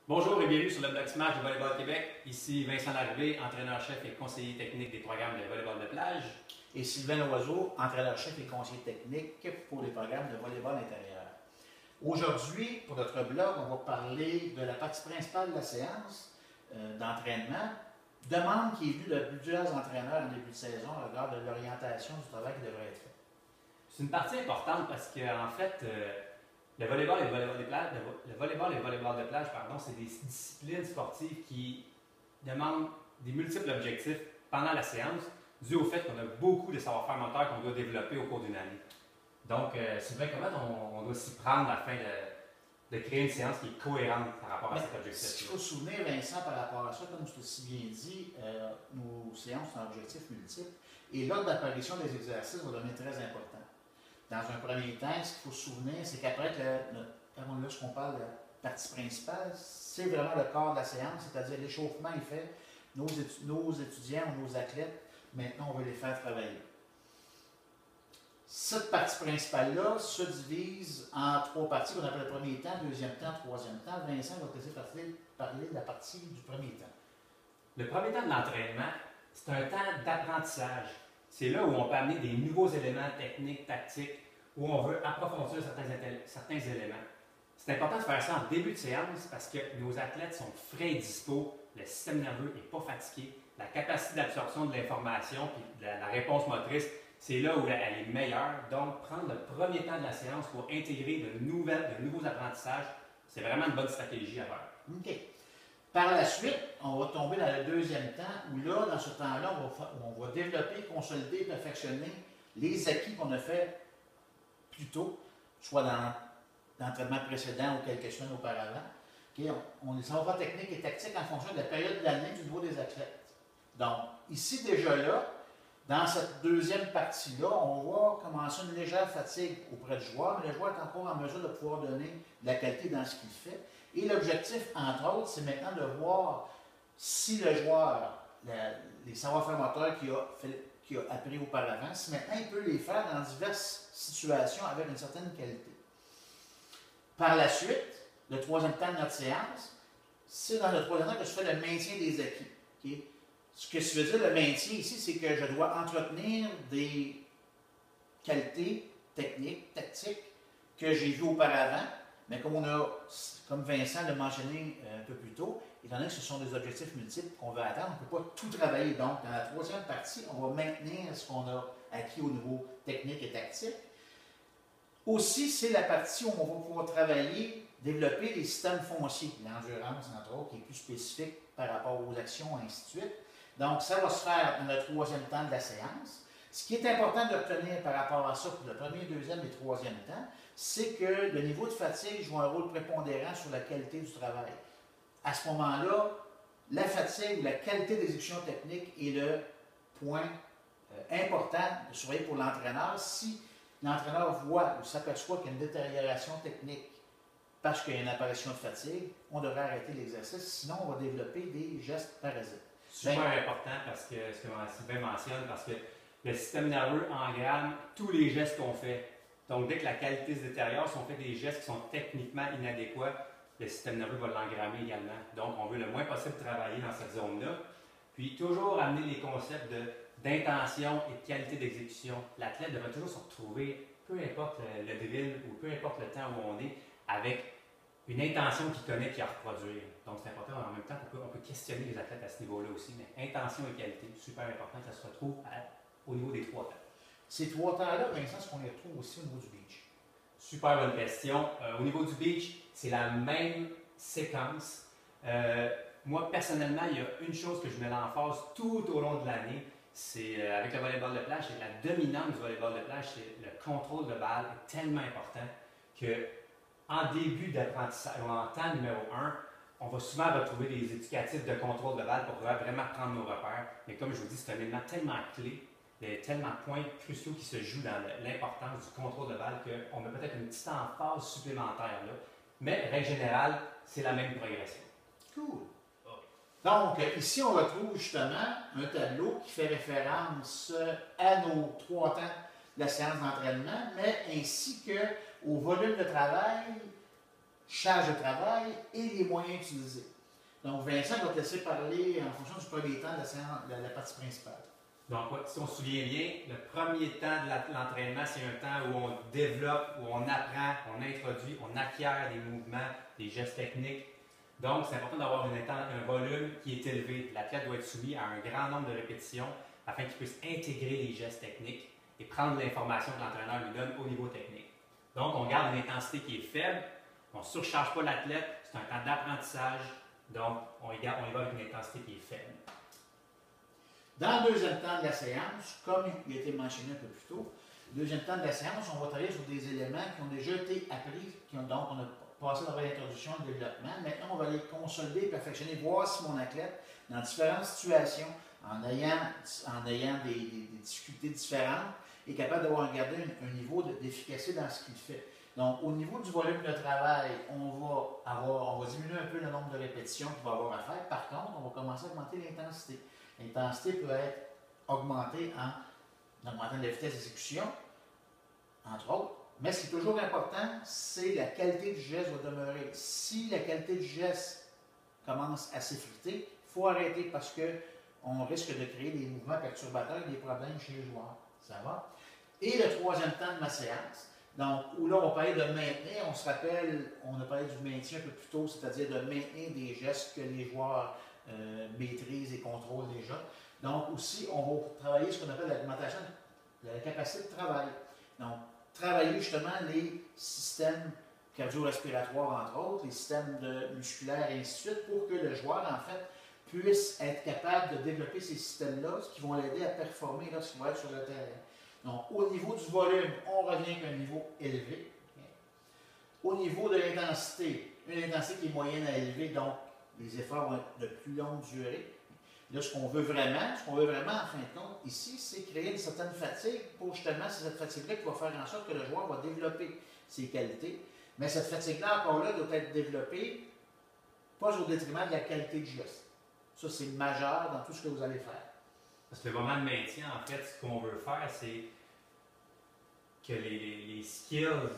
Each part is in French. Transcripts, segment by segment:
Bonjour et bienvenue sur le blog Smash de Volleyball Québec. Ici Vincent Larrivée, entraîneur-chef et conseiller technique des programmes de volleyball de plage. Et Sylvain Loiseau, entraîneur-chef et conseiller technique pour les programmes de volleyball intérieur. Aujourd'hui, pour notre blog, on va parler de la partie principale de la séance d'entraînement. Demande qui est venue de plusieurs entraîneurs en début de saison au regard de l'orientation du travail qui devrait être fait. C'est une partie importante parce qu'en fait, le volleyball et le volleyball de plage, c'est des disciplines sportives qui demandent des multiples objectifs pendant la séance, dû au fait qu'on a beaucoup de savoir-faire moteur qu'on doit développer au cours d'une année. Donc, Sylvain, comment on doit s'y prendre afin de créer une séance qui est cohérente par rapport à cet objectif? Ce qu'il faut se souvenir, Vincent, par rapport à ça, comme je te si bien dit, nos séances ont un objectif multiple et l'ordre d'apparition des exercices va devenir très important. Dans un premier temps, ce qu'il faut se souvenir, c'est qu'après, lorsqu'on parle de la partie principale, c'est vraiment le corps de la séance, c'est-à-dire l'échauffement est fait, nos étudiants ou nos athlètes, maintenant on veut les faire travailler. Cette partie principale-là se divise en trois parties qu'on appelle le premier temps, deuxième temps, troisième temps. Vincent va te laisser parler de la partie du premier temps. Le premier temps de l'entraînement, c'est un temps d'apprentissage. C'est là où on peut amener des nouveaux éléments techniques, tactiques, où on veut approfondir certains éléments. C'est important de faire ça en début de séance parce que nos athlètes sont frais et dispo, le système nerveux n'est pas fatigué, la capacité d'absorption de l'information et la réponse motrice, c'est là où elle est meilleure. Donc, prendre le premier temps de la séance pour intégrer de nouveaux apprentissages, c'est vraiment une bonne stratégie à faire. OK. Par la suite, on va tomber dans le deuxième temps, où là, dans ce temps-là, on va développer, consolider, perfectionner les acquis qu'on a fait plus tôt, soit dans l'entraînement précédent ou quelques semaines auparavant. Okay? On les savoir techniques et tactiques en fonction de la période de l'année du niveau des athlètes. Donc, ici, déjà là, dans cette deuxième partie-là, on va commencer une légère fatigue auprès du joueur, mais le joueur est encore en mesure de pouvoir donner de la qualité dans ce qu'il fait. Et l'objectif, entre autres, c'est maintenant de voir si le joueur, les savoir-faire moteurs qu'il a appris auparavant, si maintenant il peut les faire dans diverses situations avec une certaine qualité. Par la suite, le troisième temps de notre séance, c'est dans le troisième temps que je fais le maintien des acquis. Okay? Ce que ça veut dire le maintien ici, c'est que je dois entretenir des qualités techniques, tactiques que j'ai vues auparavant, mais comme Vincent l'a mentionné un peu plus tôt, étant donné que ce sont des objectifs multiples qu'on veut atteindre, on ne peut pas tout travailler. Donc, dans la troisième partie, on va maintenir ce qu'on a acquis au niveau technique et tactique. Aussi, c'est la partie où on va pouvoir travailler, développer les systèmes fonciers, l'endurance, entre autres, qui est plus spécifique par rapport aux actions, et ainsi de suite. Donc, ça va se faire dans le troisième temps de la séance. Ce qui est important de retenir par rapport à ça pour le premier, deuxième et troisième temps, c'est que le niveau de fatigue joue un rôle prépondérant sur la qualité du travail. À ce moment-là, la fatigue ou la qualité d'exécution technique est le point important de surveiller pour l'entraîneur. Si l'entraîneur voit ou s'aperçoit qu'il y a une détérioration technique parce qu'il y a une apparition de fatigue, on devrait arrêter l'exercice, sinon on va développer des gestes parasites. Super important parce que ce que Sylvain mentionne, parce que le système nerveux engramme tous les gestes qu'on fait. Donc, dès que la qualité se détériore, si on fait des gestes qui sont techniquement inadéquats, le système nerveux va l'engrammer également. Donc, on veut le moins possible travailler dans cette zone-là. Puis, toujours amener les concepts d'intention et de qualité d'exécution. L'athlète devrait toujours se retrouver, peu importe le drill ou peu importe le temps où on est, avec une intention qu'il connaît et à reproduire. Donc, c'est important. En même temps, on peut questionner les athlètes à ce niveau-là aussi, mais intention et qualité, super important que ça se retrouve au niveau des trois temps. Ces trois temps-là, Vincent, est-ce qu'on les retrouve aussi au niveau du beach? Super bonne question. Au niveau du beach, c'est la même séquence. Moi, personnellement, il y a une chose que je mets l'emphase tout au long de l'année, c'est avec le volleyball de plage, c'est la dominante du volleyball de plage, c'est le contrôle de balle est tellement important que en début d'apprentissage, en temps numéro 1, on va souvent retrouver des éducatifs de contrôle de balle pour vraiment prendre nos repères. Mais comme je vous dis, c'est un élément tellement clé, il y a tellement de points cruciaux qui se jouent dans l'importance du contrôle de balle qu'on met peut-être une petite emphase supplémentaire là. Mais, règle générale, c'est la même progression. Cool. Donc, ici, on retrouve justement un tableau qui fait référence à nos trois temps de la séance d'entraînement, mais ainsi qu'au volume de travail charge de travail et les moyens utilisés. Donc, Vincent va te laisser parler en fonction du premier temps de la partie principale. Donc, si on se souvient bien, le premier temps de l'entraînement, c'est un temps où on développe, où on apprend, on introduit, on acquiert des mouvements, des gestes techniques. Donc, c'est important d'avoir un volume qui est élevé. L'athlète doit être soumis à un grand nombre de répétitions afin qu'il puisse intégrer les gestes techniques et prendre l'information que l'entraîneur lui donne au niveau technique. Donc, on garde une intensité qui est faible, on ne surcharge pas l'athlète, c'est un temps d'apprentissage, donc on y va avec une intensité qui est faible. Dans le deuxième temps de la séance, comme il a été mentionné un peu plus tôt, le deuxième temps de la séance, on va travailler sur des éléments qui ont déjà été appris, donc on a passé dans l'introduction et le développement. Maintenant, on va les consolider, perfectionner, voir si mon athlète, dans différentes situations, en ayant des difficultés différentes, est capable d'avoir gardé un niveau d'efficacité dans ce qu'il fait. Donc, au niveau du volume de travail, on va diminuer un peu le nombre de répétitions qu'il va avoir à faire. Par contre, on va commencer à augmenter l'intensité. L'intensité peut être augmentée en augmentant la vitesse d'exécution, entre autres. Mais ce qui est toujours important, c'est la qualité du geste va demeurer. Si la qualité du geste commence à s'effriter, il faut arrêter parce qu'on risque de créer des mouvements perturbateurs et des problèmes chez les joueurs. Ça va? Et le troisième temps de ma séance, donc, où là, on parlait de maintenir, on se rappelle, on a parlé du maintien un peu plus tôt, c'est-à-dire de maintenir des gestes que les joueurs maîtrisent et contrôlent déjà. Donc, aussi, on va travailler ce qu'on appelle l'augmentation de la capacité de travail. Donc, travailler justement les systèmes cardio-respiratoires, entre autres, les systèmes musculaires et ainsi de suite, pour que le joueur, en fait, puisse être capable de développer ces systèmes-là, ce qui vont l'aider à performer lorsqu'il va être sur le terrain. Donc, au niveau du volume, on revient à un niveau élevé. Au niveau de l'intensité, une intensité qui est moyenne à élevée, donc les efforts vont être de plus longue durée. Là, ce qu'on veut vraiment, en fin de compte, ici, c'est créer une certaine fatigue pour justement, c'est cette fatigue-là qui va faire en sorte que le joueur va développer ses qualités. Mais cette fatigue-là, encore là, doit être développée pas au détriment de la qualité du geste. Ça, c'est majeur dans tout ce que vous allez faire. Parce que le moment de maintien, en fait, ce qu'on veut faire, c'est que les skills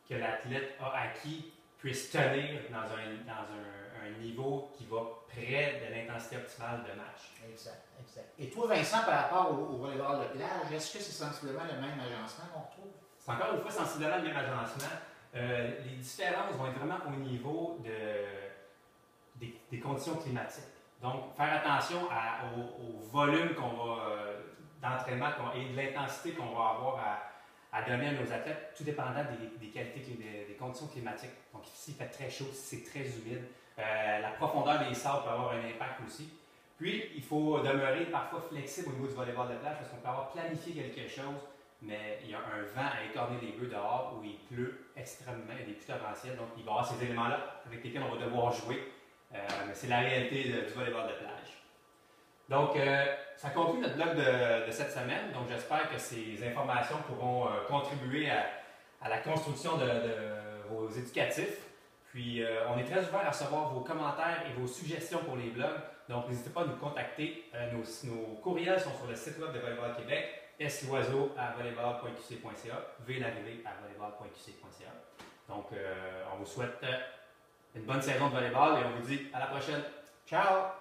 que l'athlète a acquis puissent tenir dans un niveau qui va près de l'intensité optimale de match. Exact, exact. Et toi, Vincent, par rapport au volleyball de plage, est-ce que c'est sensiblement le même agencement qu'on retrouve? C'est encore une fois sensiblement le même agencement. Les différences vont être vraiment au niveau des conditions climatiques. Donc, faire attention au volume d'entraînement et de l'intensité qu'on va avoir à donner à nos athlètes, tout dépendant des qualités, des conditions climatiques. Donc, s'il fait très chaud, si c'est très humide, la profondeur des sables peut avoir un impact aussi. Puis, il faut demeurer parfois flexible au niveau du volleyball de plage parce qu'on peut avoir planifié quelque chose, mais il y a un vent à écorner les bœufs dehors où il pleut extrêmement, il y a des pluies torrentielles. Donc, il va y avoir ces éléments-là avec lesquels on va devoir jouer. Mais c'est la réalité du volleyball de plage. Donc, ça conclut notre blog de cette semaine. Donc, j'espère que ces informations pourront contribuer à la construction de vos éducatifs. Puis, on est très ouvert à recevoir vos commentaires et vos suggestions pour les blogs. Donc, n'hésitez pas à nous contacter. Nos courriels sont sur le site web de Volleyball Québec, sloiseau@volleyball.qc.ca, vlarrivée@volleyball.qc.ca. Donc, on vous souhaite une bonne saison de volleyball et on vous dit à la prochaine. Ciao!